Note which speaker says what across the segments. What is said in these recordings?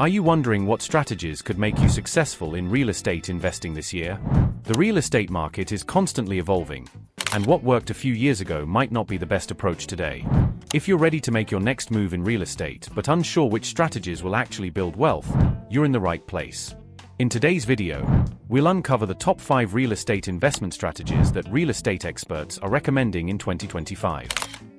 Speaker 1: Are you wondering what strategies could make you successful in real estate investing this year? The real estate market is constantly evolving, and what worked a few years ago might not be the best approach today. If you're ready to make your next move in real estate but unsure which strategies will actually build wealth, you're in the right place. In today's video, we'll uncover the top 5 real estate investment strategies that real estate experts are recommending in 2025.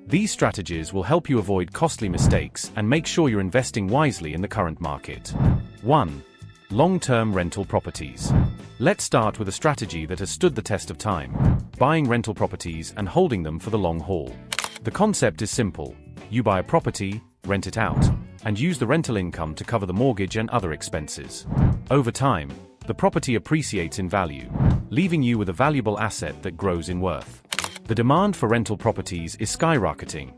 Speaker 1: These strategies will help you avoid costly mistakes and make sure you're investing wisely in the current market. 1. Long-term rental properties. Let's start with a strategy that has stood the test of time: buying rental properties and holding them for the long haul. The concept is simple. You buy a property, rent it out, and use the rental income to cover the mortgage and other expenses. Over time, the property appreciates in value, leaving you with a valuable asset that grows in worth. The demand for rental properties is skyrocketing,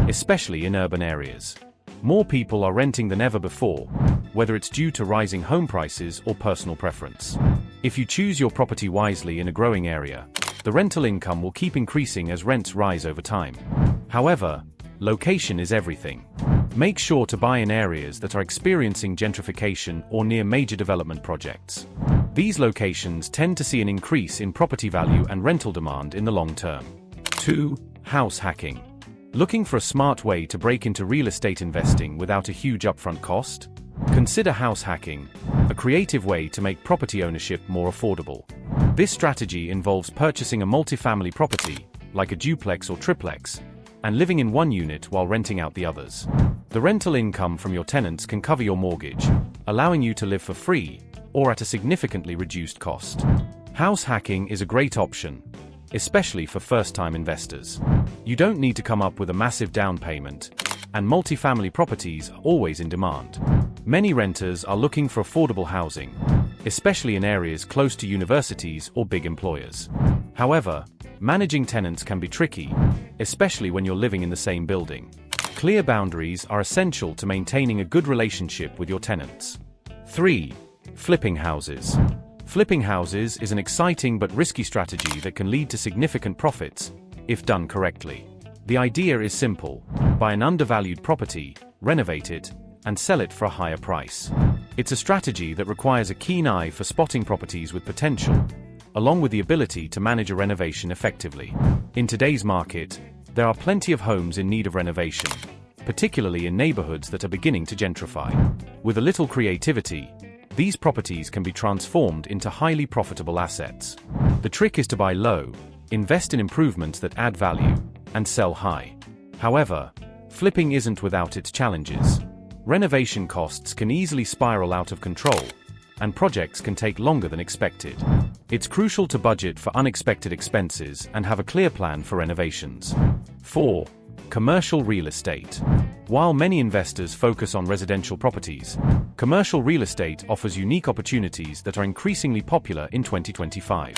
Speaker 1: especially in urban areas. More people are renting than ever before, whether it's due to rising home prices or personal preference. If you choose your property wisely in a growing area, the rental income will keep increasing as rents rise over time. However, location is everything. Make sure to buy in areas that are experiencing gentrification or near major development projects. These locations tend to see an increase in property value and rental demand in the long term. 2. House hacking. Looking for a smart way to break into real estate investing without a huge upfront cost? Consider house hacking, a creative way to make property ownership more affordable. This strategy involves purchasing a multifamily property, like a duplex or triplex, and living in one unit while renting out the others. The rental income from your tenants can cover your mortgage, allowing you to live for free, or at a significantly reduced cost. House hacking is a great option, especially for first-time investors. You don't need to come up with a massive down payment, and multifamily properties are always in demand. Many renters are looking for affordable housing, especially in areas close to universities or big employers. However, managing tenants can be tricky, especially when you're living in the same building. Clear boundaries are essential to maintaining a good relationship with your tenants. 3. Flipping houses. Flipping houses is an exciting but risky strategy that can lead to significant profits, if done correctly. The idea is simple: buy an undervalued property, renovate it, and sell it for a higher price. It's a strategy that requires a keen eye for spotting properties with potential, along with the ability to manage a renovation effectively. In today's market, there are plenty of homes in need of renovation, particularly in neighborhoods that are beginning to gentrify. With a little creativity, these properties can be transformed into highly profitable assets. The trick is to buy low, invest in improvements that add value, and sell high. However, flipping isn't without its challenges. Renovation costs can easily spiral out of control, and projects can take longer than expected. It's crucial to budget for unexpected expenses and have a clear plan for renovations. 4. Commercial real estate. While many investors focus on residential properties, commercial real estate offers unique opportunities that are increasingly popular in 2025.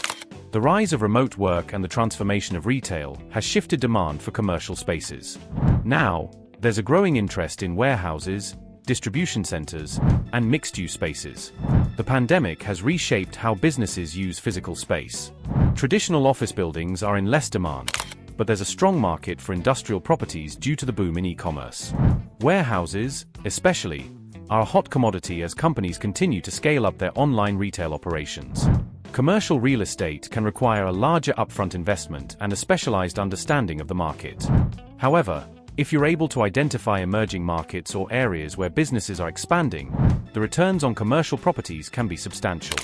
Speaker 1: The rise of remote work and the transformation of retail has shifted demand for commercial spaces. Now, there's a growing interest in warehouses, distribution centers, and mixed-use spaces. The pandemic has reshaped how businesses use physical space. Traditional office buildings are in less demand, but there's a strong market for industrial properties due to the boom in e-commerce. Warehouses, especially, are a hot commodity as companies continue to scale up their online retail operations. Commercial real estate can require a larger upfront investment and a specialized understanding of the market. However, if you're able to identify emerging markets or areas where businesses are expanding, the returns on commercial properties can be substantial.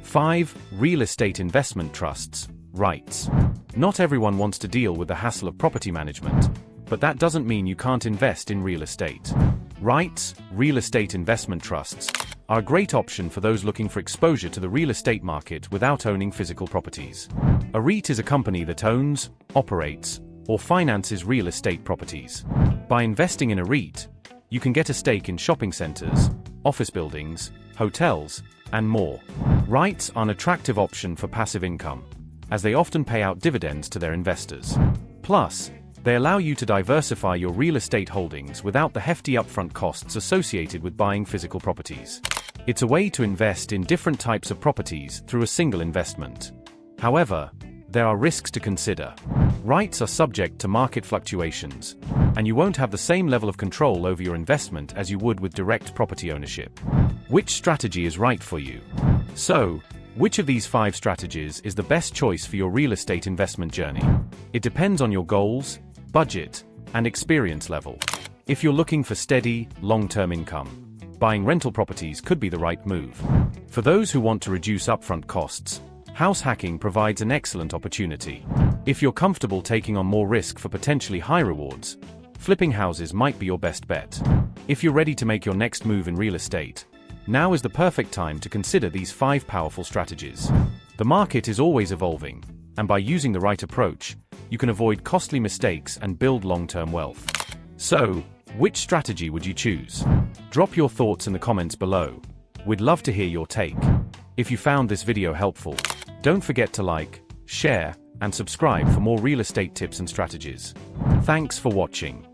Speaker 1: 5. Real estate investment trusts, REITs. Not everyone wants to deal with the hassle of property management, but that doesn't mean you can't invest in real estate. REITs, real estate investment trusts, are a great option for those looking for exposure to the real estate market without owning physical properties. A REIT is a company that owns, operates, or finances real estate properties. By investing in a REIT, you can get a stake in shopping centers, office buildings, hotels, and more. REITs are an attractive option for passive income, as they often pay out dividends to their investors. Plus, they allow you to diversify your real estate holdings without the hefty upfront costs associated with buying physical properties. It's a way to invest in different types of properties through a single investment. However, there are risks to consider. REITs are subject to market fluctuations, and you won't have the same level of control over your investment as you would with direct property ownership. Which strategy is right for you? So, which of these 5 strategies is the best choice for your real estate investment journey? It depends on your goals, budget, and experience level. If you're looking for steady, long-term income, buying rental properties could be the right move. For those who want to reduce upfront costs, house hacking provides an excellent opportunity. If you're comfortable taking on more risk for potentially high rewards, flipping houses might be your best bet. If you're ready to make your next move in real estate, now is the perfect time to consider these 5 powerful strategies. The market is always evolving, and by using the right approach, you can avoid costly mistakes and build long-term wealth. So, which strategy would you choose? Drop your thoughts in the comments below. We'd love to hear your take. If you found this video helpful, don't forget to like, share, and subscribe for more real estate tips and strategies. Thanks for watching.